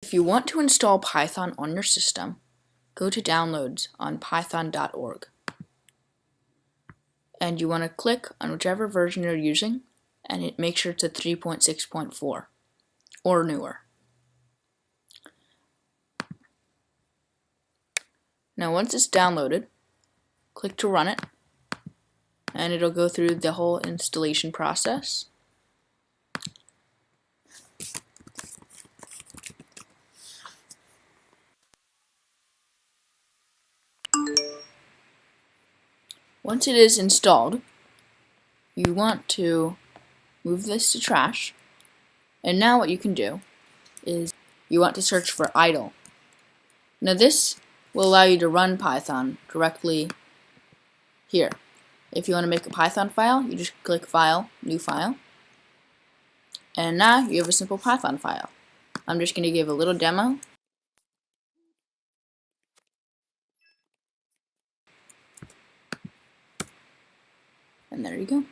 If you want to install Python on your system, go to Downloads on python.org. And you want to click on whichever version you're using, and make sure it's a 3.6.4 or newer. Now once it's downloaded, click to run it, and it'll go through the whole installation process. Once it is installed, you want to move this to trash, and now what you can do is you want to search for idle. Now this will allow you to run Python directly here. If you want to make a Python file, you just click File, New File, and now you have a simple Python file. I'm just going to give a little demo. And there you go.